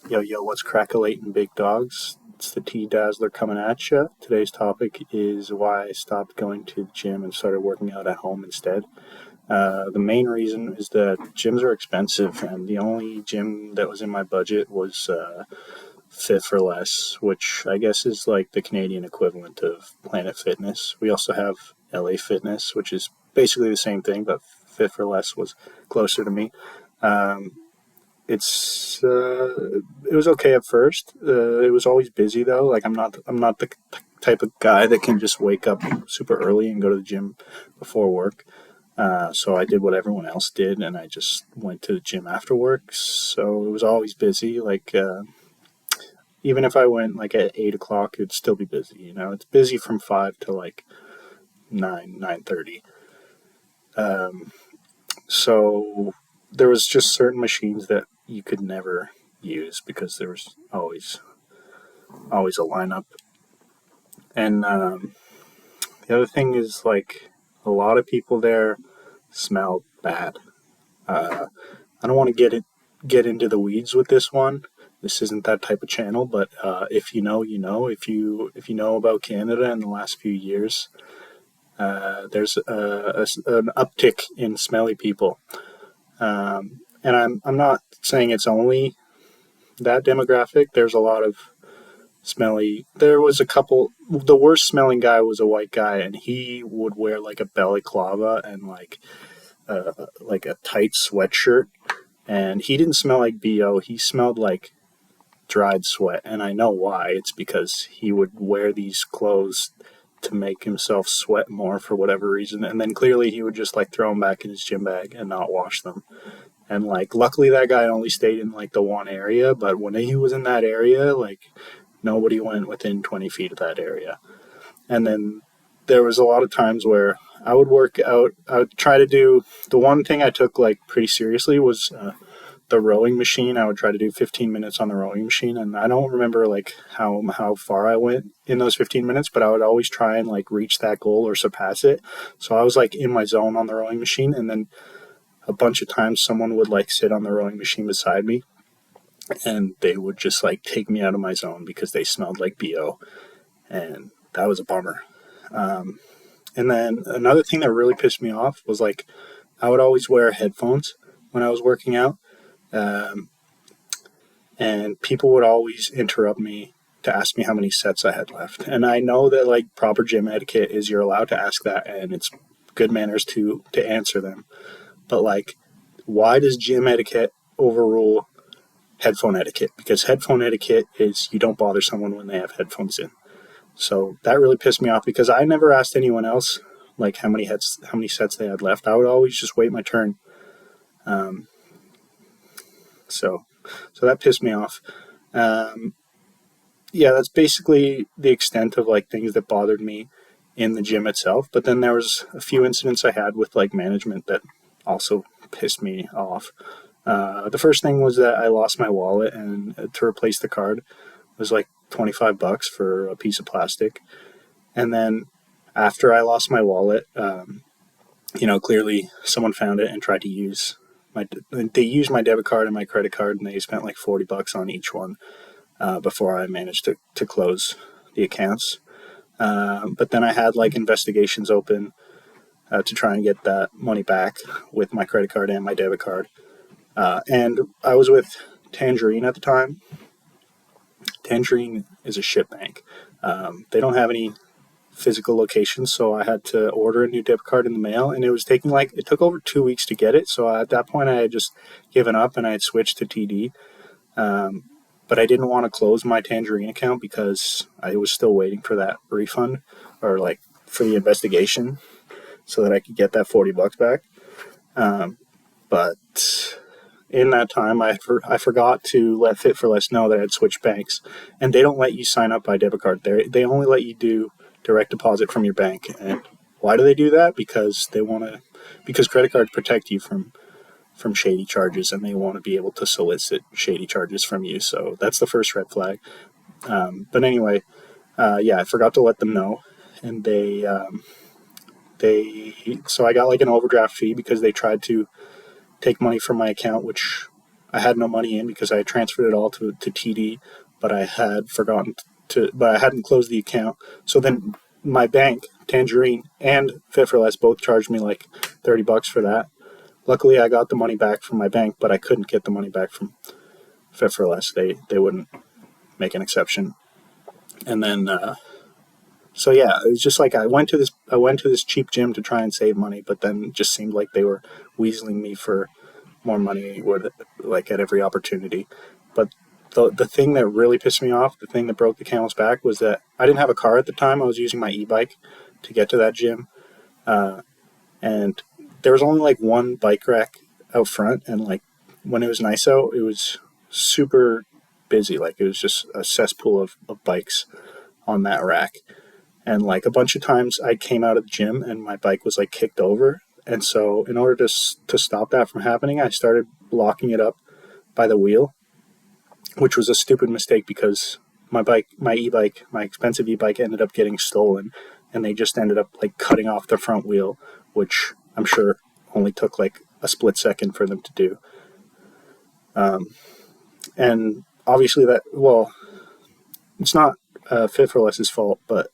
Yo, yo, what's crackalating big dogs? It's the T Dazzler coming at you. Today's topic is why I stopped going to the gym and started working out at home instead. The main reason is that gyms are expensive, and the only gym that was in my budget was Fit for Less, which I guess is like the Canadian equivalent of Planet Fitness. We also have LA Fitness, which is basically the same thing, but Fit for Less was closer to me. Um, it was okay at first. It was always busy though. Like I'm not the type of guy that can just wake up super early and go to the gym before work. So I did what everyone else did, and I just went to the gym after work. So it was always busy. Even if I went like at 8 o'clock, it'd still be busy. It's busy from 5 to like 9:30. Um, so there was just certain machines that you could never use because there was always a lineup. And the other thing is like a lot of people there smell bad. Uh, I don't want to get into the weeds with this one. This isn't that type of channel, but if you know, you know. If you know about Canada in the last few years, there's an uptick in smelly people. And I'm not saying it's only that demographic. There's a lot of smelly. There was a couple. The worst smelling guy was a white guy, and he would wear like a balaclava and like a tight sweatshirt. And he didn't smell like bo. He smelled like dried sweat, and I know why. It's because he would wear these clothes to make himself sweat more for whatever reason, and then clearly he would just like throw them back in his gym bag and not wash them. And like, luckily that guy only stayed in like the one area, but when he was in that area, like nobody went within 20 feet of that area. And then there was a lot of times where I would work out. I would try to do the one thing I took like pretty seriously was the rowing machine. I would try to do 15 minutes on the rowing machine, and I don't remember like how far I went in those 15 minutes, but I would always try and like reach that goal or surpass it. So I was like in my zone on the rowing machine, and then a bunch of times someone would like sit on the rowing machine beside me, and they would just like take me out of my zone because they smelled like bo, and that was a bummer. And then another thing that really pissed me off was like I would always wear headphones when I was working out, um, and people would always interrupt me to ask me how many sets I had left. And I know that like proper gym etiquette is you're allowed to ask that, and it's good manners to answer them. But like, why does gym etiquette overrule headphone etiquette? Because headphone etiquette is you don't bother someone when they have headphones in. So that really pissed me off because I never asked anyone else like how many sets they had left. I would always just wait my turn. Um, so so that pissed me off. Um, yeah, that's basically the extent of like things that bothered me in the gym itself. But then there was a few incidents I had with like management that also pissed me off. The first thing was that I lost my wallet, and to replace the card was like $25 for a piece of plastic. And then after I lost my wallet, clearly someone found it and tried to use my. They used my debit card and my credit card, and they spent like $40 on each one before I managed to close the accounts. But then I had like investigations open to try and get that money back with my credit card and my debit card. And I was with Tangerine at the time. Tangerine is a shit bank. They don't have any physical locations, so I had to order a new debit card in the mail, and it took over 2 weeks to get it. So at that point, I had just given up and I had switched to TD. Um, but I didn't want to close my Tangerine account because I was still waiting for that refund or like for the investigation so that I could get that $40 back. Um, but in that time, I forgot to let Fit for Less know that I had switched banks, and they don't let you sign up by debit card. They only let you do direct deposit from your bank. And why do they do that? Because credit cards protect you from shady charges, and they want to be able to solicit shady charges from you. So that's the first red flag. But anyway, yeah, I forgot to let them know, and they so I got like an overdraft fee because they tried to take money from my account, which I had no money in because I had transferred it all to TD, but I had forgotten but I hadn't closed the account. So then my bank, Tangerine and Fit for Less, both charged me like $30 for that. Luckily, I got the money back from my bank, but I couldn't get the money back from Fit for Less. They wouldn't make an exception. And then so yeah, it was just like I went to this cheap gym to try and save money, but then it just seemed like they were weaseling me for more money with like at every opportunity. But the thing that really pissed me off, the thing that broke the camel's back, was that I didn't have a car at the time. I was using my e-bike to get to that gym, and there was only like one bike rack out front, and like when it was nice out, it was super busy. Like it was just a cesspool of bikes on that rack. And like a bunch of times I came out of the gym and my bike was like kicked over. And so in order to stop that from happening, I started locking it up by the wheel, which was a stupid mistake because my e-bike, my expensive e-bike ended up getting stolen, and they just ended up like cutting off the front wheel, which I'm sure only took like a split second for them to do. And obviously well, it's not Fit for Less's fault, but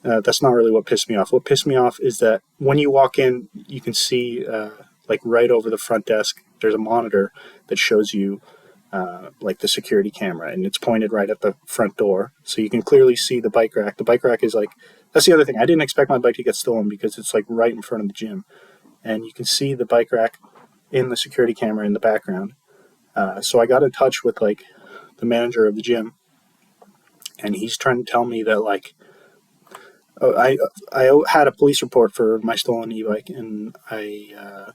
that's not really what pissed me off. What pissed me off is that when you walk in, you can see like right over the front desk, there's a monitor that shows you like the security camera, and it's pointed right at the front door, so you can clearly see the bike rack. The bike rack is like, that's the other thing. I didn't expect my bike to get stolen because it's like right in front of the gym, and you can see the bike rack in the security camera in the background. So I got in touch with like the manager of the gym, and he's trying to tell me that like I had a police report for my stolen e-bike, and I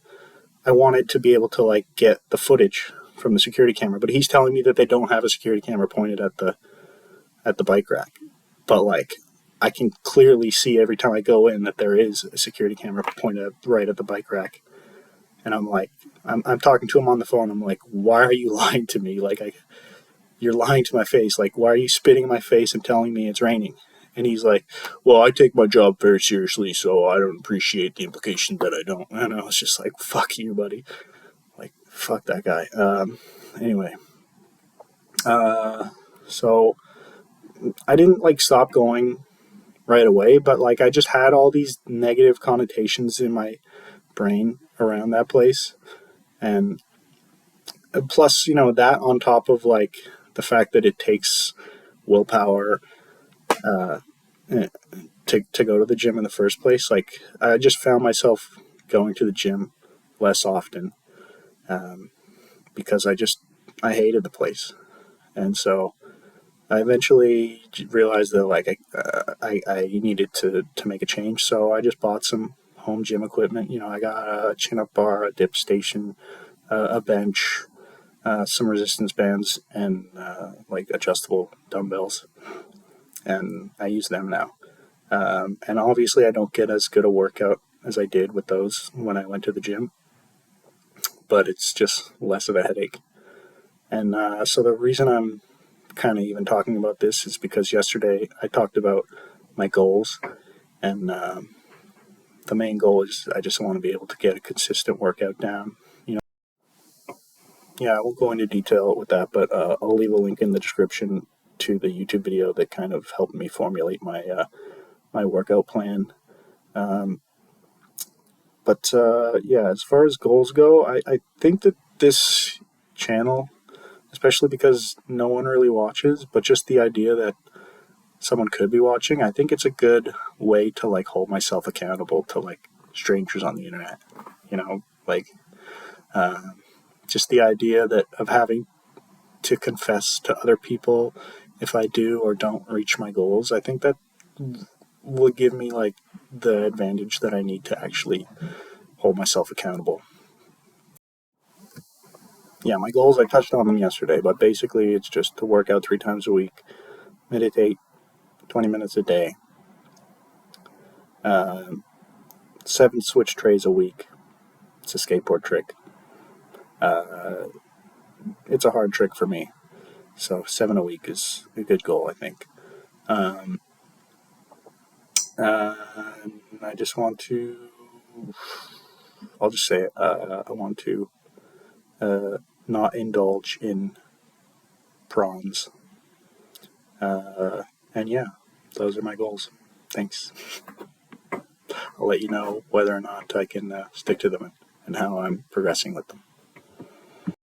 wanted to be able to like get the footage from the security camera, but he's telling me that they don't have a security camera pointed at the bike rack. But like I can clearly see every time I go in that there is a security camera pointed right at the bike rack. And I'm like, I'm talking to him on the phone. I'm like, why are you lying to me? Like, you're lying to my face. Like, why are you spitting in my face and telling me it's raining? And he's like, well, I take my job very seriously, so I don't appreciate the implication that I don't. And I was just like, fuck you, buddy. Like, fuck that guy. Anyway, so I didn't like stop going right away, but like I just had all these negative connotations in my brain around that place. And plus, you know, that on top of like the fact that it takes willpower to go to the gym in the first place, like I just found myself going to the gym less often because I hated the place. And so I eventually realized that like I needed to make a change. So I just bought some home gym equipment. You know, I got a chin up bar, a dip station, a bench, some resistance bands, and like adjustable dumbbells, and I use them now. And obviously, I don't get as good a workout as I did with those when I went to the gym, but it's just less of a headache. And so the reason I'm kind of even talking about this is because yesterday I talked about my goals, and the main goal is I just want to be able to get a consistent workout down. You know, yeah, I won't go into detail with that, but I'll leave a link in the description to the YouTube video that kind of helped me formulate my workout plan. But yeah, as far as goals go, I think that this channel, especially because no one really watches, but just the idea that someone could be watching, I think it's a good way to like hold myself accountable to like strangers on the internet. You know, like just the idea that of having to confess to other people if I do or don't reach my goals, I think that will give me like the advantage that I need to actually hold myself accountable. Yeah, my goals, I touched on them yesterday, but basically it's just to work out 3 times a week, meditate 20 minutes a day, 7 switch trays a week. It's a skateboard trick. It's a hard trick for me. So 7 a week is a good goal, I think. I just want to, I'll just say it, I want to not indulge in prawns. And yeah, those are my goals. Thanks. I'll let you know whether or not I can stick to them and how I'm progressing with them.